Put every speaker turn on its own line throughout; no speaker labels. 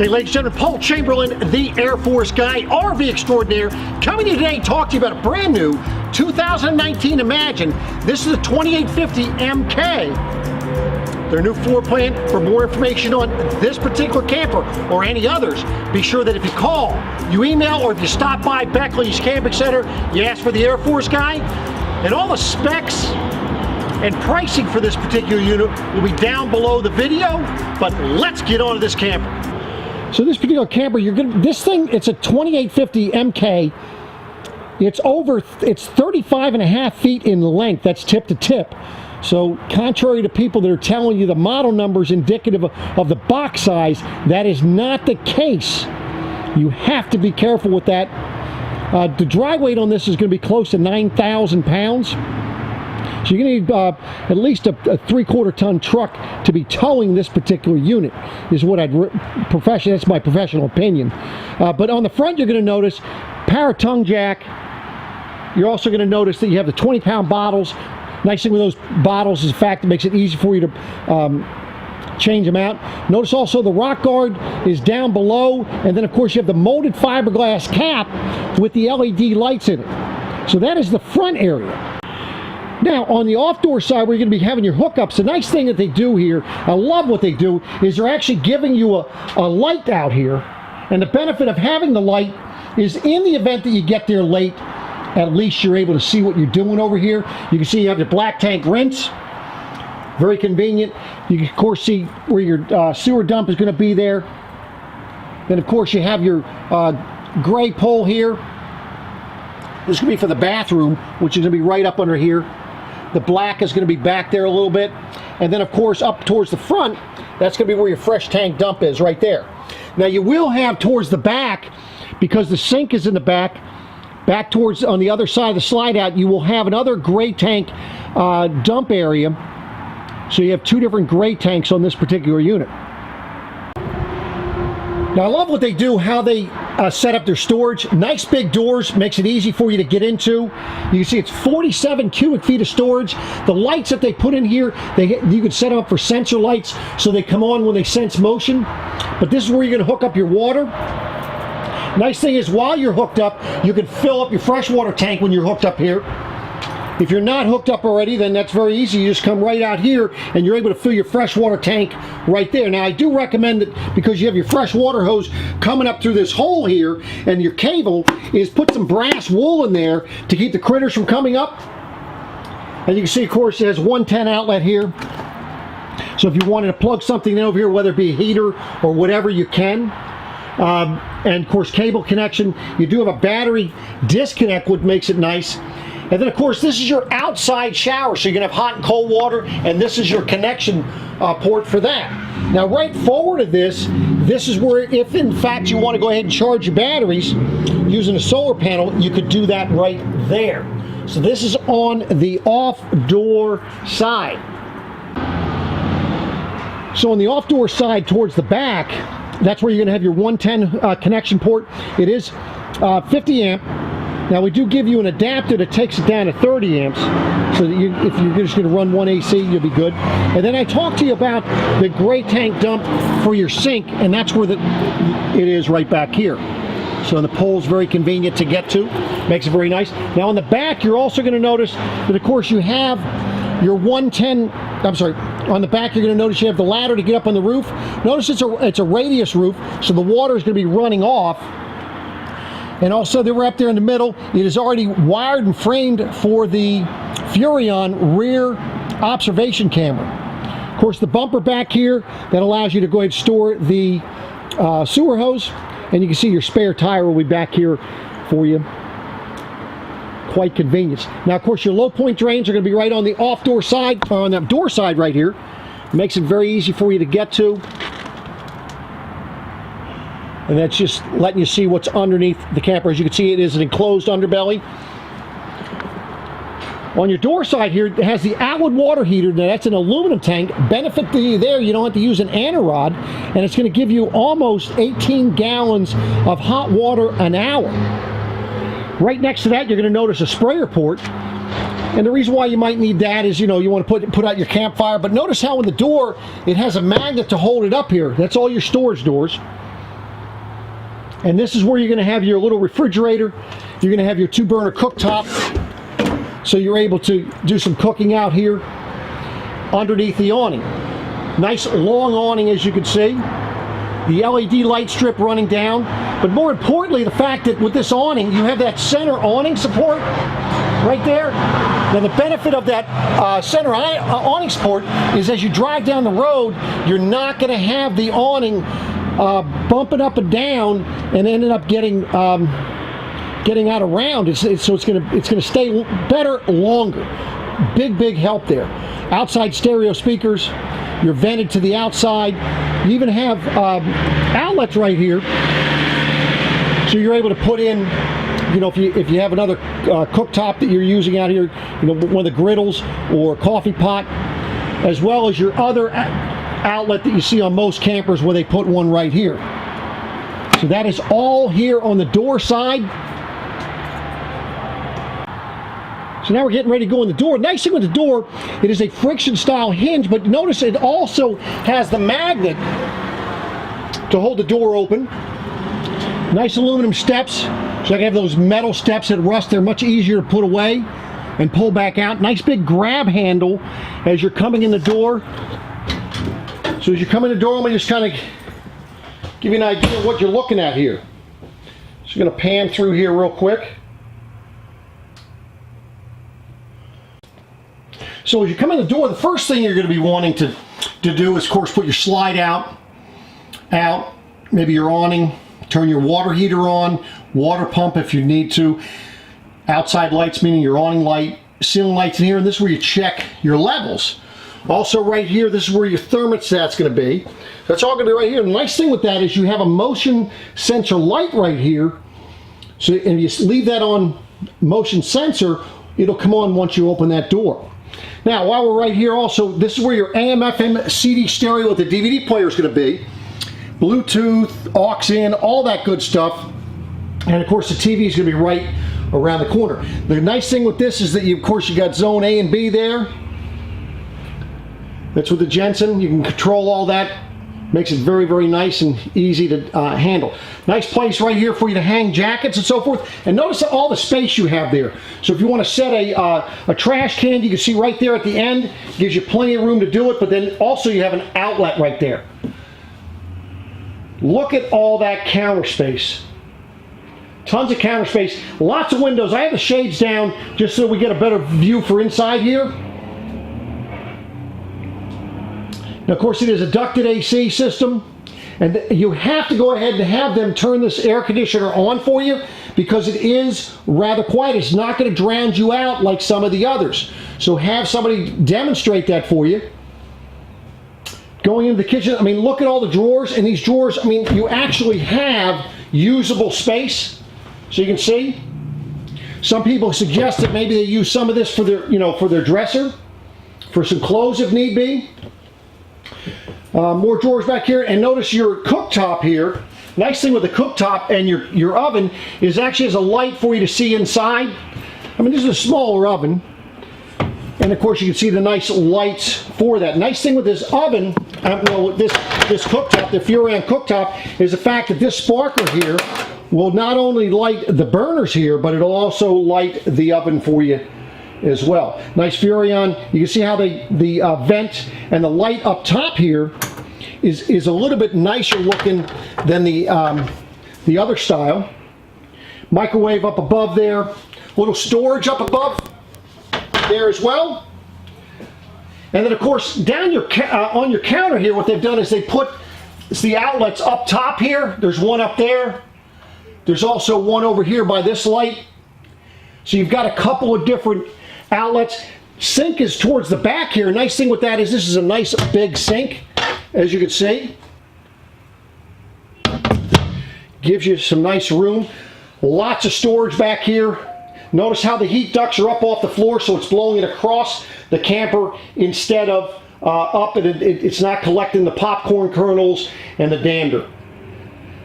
Okay, ladies and gentlemen, Paul Chamberlain, the Air Force guy, RV extraordinaire, coming to you today to talk to you about a brand new 2019 Imagine. This is a 2850 MK. Their new floor plan. For more information on this particular camper or any others, be sure that if you call, you email, or if you stop by Beckley's Camping Center, you ask for the Air Force guy, and all the specs and pricing for this particular unit will be down below the video. But let's get on to this camper. So this particular camper, this thing, it's a 2850 MK. It's 35 and a half feet in length. That's tip to tip. So contrary to people that are telling you the model number is indicative of the box size, that is not the case. You have to be careful with that. The dry weight on this is going to be close to 9,000 pounds. So you're going to need at least a 3/4 ton truck to be towing this particular unit, is what that's my professional opinion. But on the front, you're going to notice power tongue jack. You're also going to notice that you have the 20-pound bottles. Nice thing with those bottles is the fact it makes it easy for you to change them out. Notice also the rock guard is down below, and then of course you have the molded fiberglass cap with the LED lights in it. So that is the front area. Now, on the off-door side, where you're going to be having your hookups, the nice thing that they do here, I love what they do, is they're actually giving you a light out here. And the benefit of having the light is in the event that you get there late, at least you're able to see what you're doing over here. You can see you have your black tank rinse. Very convenient. You can, of course, see where your sewer dump is going to be there. Then, of course, you have your gray pole here. This is going to be for the bathroom, which is going to be right up under here. The black is going to be back there a little bit. And then, of course, up towards the front, that's going to be where your fresh tank dump is, right there. Now, you will have towards the back, because the sink is in the back towards on the other side of the slide out, you will have another gray tank dump area. So you have two different gray tanks on this particular unit. Now, I love what they do, how they set up their storage. Nice big doors, makes it easy for you to get into. You can see it's 47 cubic feet of storage. The lights that they put in here, you can set them up for sensor lights so they come on when they sense motion. But this is where you're going to hook up your water. Nice thing is, while you're hooked up, you can fill up your freshwater tank when you're hooked up here. If you're not hooked up already, then that's very easy. You just come right out here and you're able to fill your freshwater tank right there. Now, I do recommend that, because you have your freshwater hose coming up through this hole here and your cable, is put some brass wool in there to keep the critters from coming up. And you can see, of course, it has 110 outlet here. So if you wanted to plug something in over here, whether it be a heater or whatever, you can. And of course, cable connection. You do have a battery disconnect, which makes it nice. And then, of course, this is your outside shower, so you're going to have hot and cold water, and this is your connection port for that. Now, right forward of this is where, if in fact you want to go ahead and charge your batteries using a solar panel, you could do that right there. So this is on the off-door side. So on the off-door side towards the back, that's where you're going to have your 110 connection port. It is 50 amp. Now, we do give you an adapter that takes it down to 30 amps, so that if you're just going to run one AC, you'll be good. And then I talked to you about the gray tank dump for your sink, and that's where it is right back here. So the pole's very convenient to get to, makes it very nice. Now, on the back, you're also going to notice that, of course, you have your 110, on the back you're going to notice you have the ladder to get up on the roof. Notice it's a radius roof, so the water is going to be running off. And also, they were up there in the middle. It is already wired and framed for the Furrion rear observation camera. Of course, the bumper back here, that allows you to go ahead and store the sewer hose. And you can see your spare tire will be back here for you. Quite convenient. Now, of course, your low point drains are going to be right on the off-door side, on that door side right here. Makes it very easy for you to get to. And that's just letting you see what's underneath the camper. As you can see, it is an enclosed underbelly. On your door side here, it has the Atwood water heater. Now, that's an aluminum tank. Benefit to you there, you don't have to use an anti-rod, and it's going to give you almost 18 gallons of hot water an hour. Right next to that, you're going to notice a sprayer port. And the reason why you might need that is, you want to put out your campfire. But notice how in the door, it has a magnet to hold it up here. That's all your storage doors. And this is where you're going to have your little refrigerator. You're going to have your 2-burner cooktop. So you're able to do some cooking out here underneath the awning. Nice long awning, as you can see. The LED light strip running down. But more importantly, the fact that with this awning, you have that center awning support right there. Now the benefit of that center awning support is as you drive down the road, you're not going to have the awning bumping up and down and ended up getting out of round. So it's gonna stay better longer. Big help there. Outside stereo speakers. You're vented to the outside. You even have outlets right here, so you're able to put in, you know, if you have another cooktop that you're using out here, you know, one of the griddles or coffee pot, as well as your other outlet that you see on most campers where they put one right here. So that is all here on the door side. So now we're getting ready to go in the door. Nice thing with the door, it is a friction style hinge, but notice it also has the magnet to hold the door open. Nice aluminum steps, so I can have those metal steps that rust. They're much easier to put away and pull back out. Nice big grab handle as you're coming in the door. So as you come in the door, let me just kind of give you an idea of what you're looking at here. Just going to pan through here real quick. So as you come in the door, the first thing you're going to be wanting to do is, of course, put your slide out, maybe your awning, turn your water heater on, water pump if you need to, outside lights, meaning your awning light, ceiling lights in here, and this is where you check your levels. Also right here, this is where your thermostat's going to be. That's all going to be right here. The nice thing with that is you have a motion sensor light right here. So if you leave that on motion sensor, it'll come on once you open that door. Now, while we're right here also, this is where your AM, FM, CD stereo with the DVD player is going to be. Bluetooth, aux in, all that good stuff. And of course the TV is going to be right around the corner. The nice thing with this is that you got zone A and B there. That's with the Jensen. You can control all that. Makes it very nice and easy to handle. Nice place right here for you to hang jackets and so forth. And notice all the space you have there. So if you want to set a trash can, you can see right there at the end. Gives you plenty of room to do it, but then also you have an outlet right there. Look at all that counter space. Tons of counter space. Lots of windows. I have the shades down just so we get a better view for inside here. Now, of course, it is a ducted AC system, and you have to go ahead and have them turn this air conditioner on for you because it is rather quiet. It's not going to drown you out like some of the others. So have somebody demonstrate that for you. Going into the kitchen, I mean, look at all the drawers. And these drawers, I mean, you actually have usable space. So you can see. Some people suggest that maybe they use some of this for their, for their dresser, for some clothes if need be. More drawers back here, and notice your cooktop here. Nice thing with the cooktop and your oven is actually has a light for you to see inside. I mean, this is a smaller oven, and of course you can see the nice lights for that. Nice thing with this oven, this cooktop, the Furrion cooktop, is the fact that this sparkler here will not only light the burners here, but it'll also light the oven for you as well. Nice Furrion. You can see how the vent and the light up top here is a little bit nicer looking than the other style. Microwave up above there. A little storage up above there as well. And then of course down on your counter here, what they've done is they put the outlets up top here. There's one up there. There's also one over here by this light. So you've got a couple of different outlets. Sink is towards the back here. Nice thing with that is this is a nice big sink, as you can see. Gives you some nice room. Lots of storage back here. Notice how the heat ducts are up off the floor, so it's blowing it across the camper instead of up, and it's not collecting the popcorn kernels and the dander.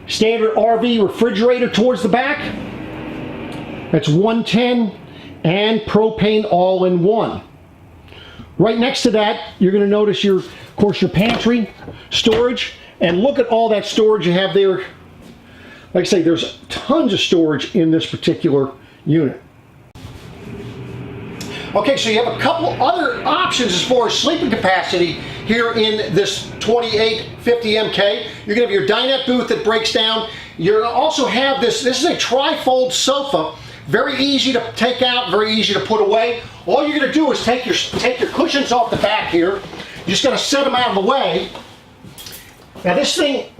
Standard RV refrigerator towards the back. That's 110 and propane all-in-one. Right next to that, you're going to notice of course, your pantry storage, and look at all that storage you have there. like I say, there's tons of storage in this particular unit. Okay, so you have a couple other options as far as sleeping capacity here in this 2850 MK. You're gonna have your dinette booth that breaks down. You're gonna also have this is a tri-fold sofa, very easy to take out, very easy to put away. All you're gonna do is take your cushions off the back here. You're just gonna set them out of the way. Now this thing,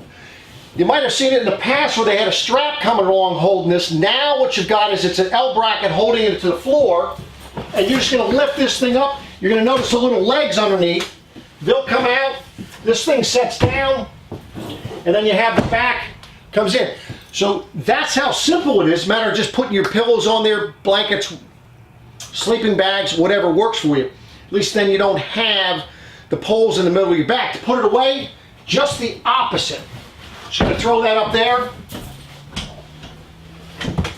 you might have seen it in the past where they had a strap coming along holding this. Now what you've got is it's an L bracket holding it to the floor, and you're just going to lift this thing up. You're going to notice the little legs underneath. They'll come out. This thing sets down, and then you have the back comes in. So that's how simple it is. Matter of just putting your pillows on there, blankets, sleeping bags, whatever works for you. At least then you don't have the poles in the middle of your back. To put it away, just the opposite. Just going to throw that up there.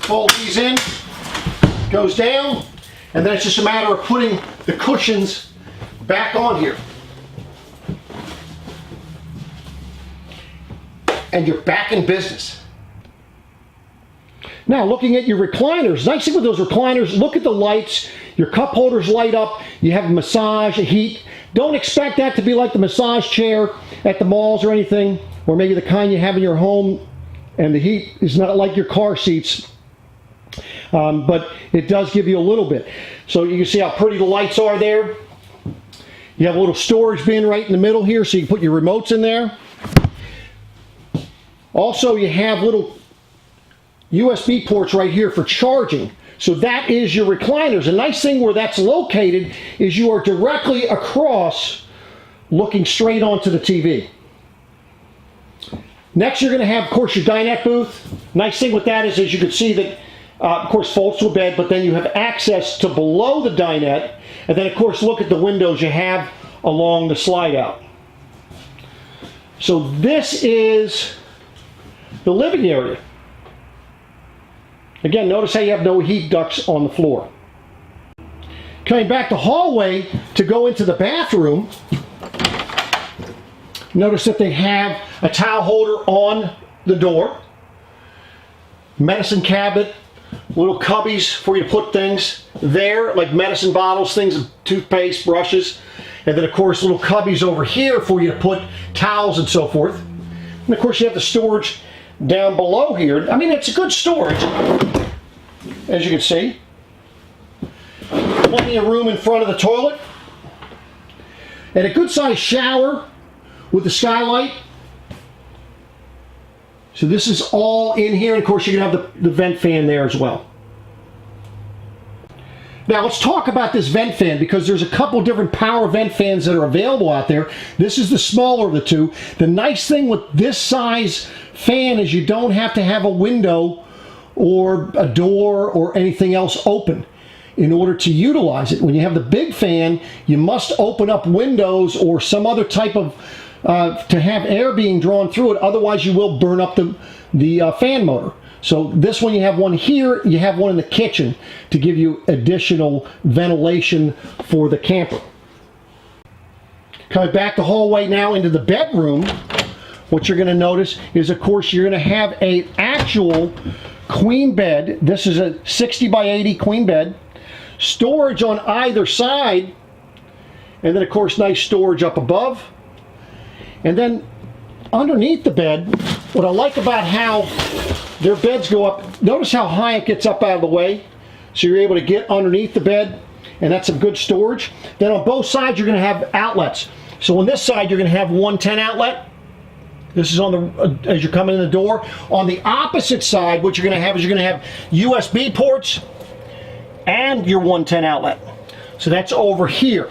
Fold these in. Goes down. And then it's just a matter of putting the cushions back on here. And you're back in business. Now, looking at your recliners, nice thing with those recliners, look at the lights. Your cup holders light up. You have a massage, a heat. Don't expect that to be like the massage chair at the malls or anything, or maybe the kind you have in your home, and the heat is not like your car seats. But it does give you a little bit. So you can see how pretty the lights are there. You have a little storage bin right in the middle here, so you can put your remotes in there. Also, you have little USB ports right here for charging. So that is your recliners. A nice thing where that's located is you are directly across, looking straight onto the TV. Next, you're going to have, of course, your dinette booth. Nice thing with that is, as you can see, that of course, folds to a bed, but then you have access to below the dinette, and then of course look at the windows you have along the slide out. So this is the living area. Again, notice how you have no heat ducts on the floor. Coming back the hallway to go into the bathroom, notice that they have a towel holder on the door, medicine cabinet, little cubbies for you to put things there, like medicine bottles, things, toothpaste, brushes, and then of course little cubbies over here for you to put towels and so forth. And of course you have the storage down below here. I mean, it's a good storage, as you can see. Plenty of room in front of the toilet, and a good sized shower with the skylight. So this is all in here, and of course you're going to have the vent fan there as well. Now let's talk about this vent fan, because there's a couple different power vent fans that are available out there. This is the smaller of the two. The nice thing with this size fan is you don't have to have a window or a door or anything else open in order to utilize it. When you have the big fan, you must open up windows or some other type of to have air being drawn through it, otherwise you will burn up the fan motor. So this one, you have one here, you have one in the kitchen to give you additional ventilation for the camper. Coming back the hallway now into the bedroom, what you're going to notice is, of course, you're going to have an actual queen bed. This is a 60 by 80 queen bed. Storage on either side, and then of course nice storage up above. And then underneath the bed, what I like about how their beds go up, notice how high it gets up out of the way, so you're able to get underneath the bed, and that's some good storage. Then on both sides you're going to have outlets. So on this side you're going to have one 10 outlet. This is on the as you're coming in the door. On the opposite side, what you're going to have is you're going to have USB ports and your 110 outlet. So that's over here.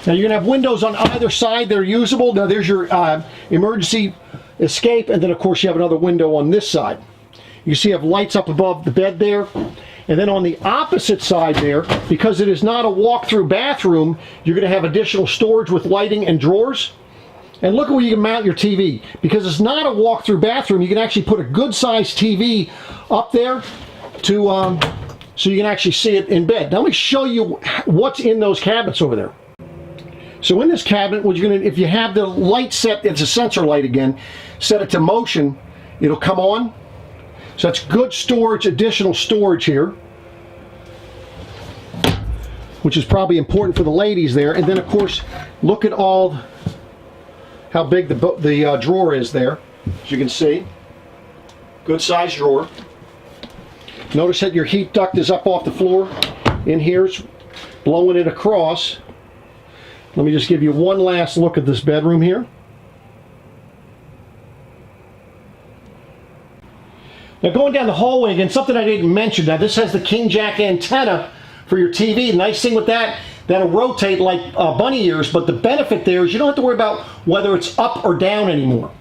Now you're going to have windows on either side that are usable. Now there's your emergency escape, and then of course you have another window on this side. You see you have lights up above the bed there. And then on the opposite side there, because it is not a walk-through bathroom, you're going to have additional storage with lighting and drawers. And look at where you can mount your TV. Because it's not a walk-through bathroom, you can actually put a good-sized TV up there to so you can actually see it in bed. Now let me show you what's in those cabinets over there. So in this cabinet, what you're going to, if you have the light set, it's a sensor light again, set it to motion, it'll come on. So that's good storage, additional storage here, which is probably important for the ladies there. And then of course, look at how big the drawer is there. As you can see, good size drawer. Notice that your heat duct is up off the floor. In here, it's blowing it across. Let me just give you one last look at this bedroom here. Now going down the hallway again, something I didn't mention. Now this has the king jack antenna for your TV. The nice thing with that, that'll rotate like bunny ears, but the benefit there is you don't have to worry about whether it's up or down anymore.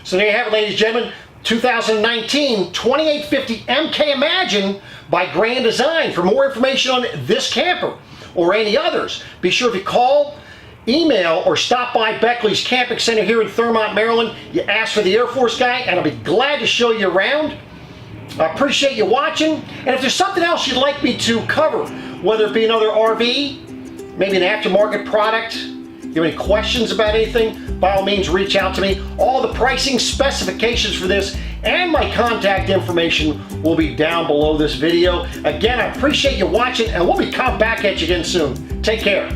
So there you have it, ladies and gentlemen. 2019 2850 MK Imagine by Grand Design. For more information on this camper or any others, be sure if you call, email, or stop by Beckley's Camping Center here in Thurmont, Maryland. You ask for the Air Force guy and I'll be glad to show you around. I appreciate you watching, and if there's something else you'd like me to cover, whether it be another RV, maybe an aftermarket product, you have any questions about anything, by all means reach out to me. All the pricing specifications for this and my contact information will be down below this video. Again, I appreciate you watching, and we'll be coming back at you again soon. Take care.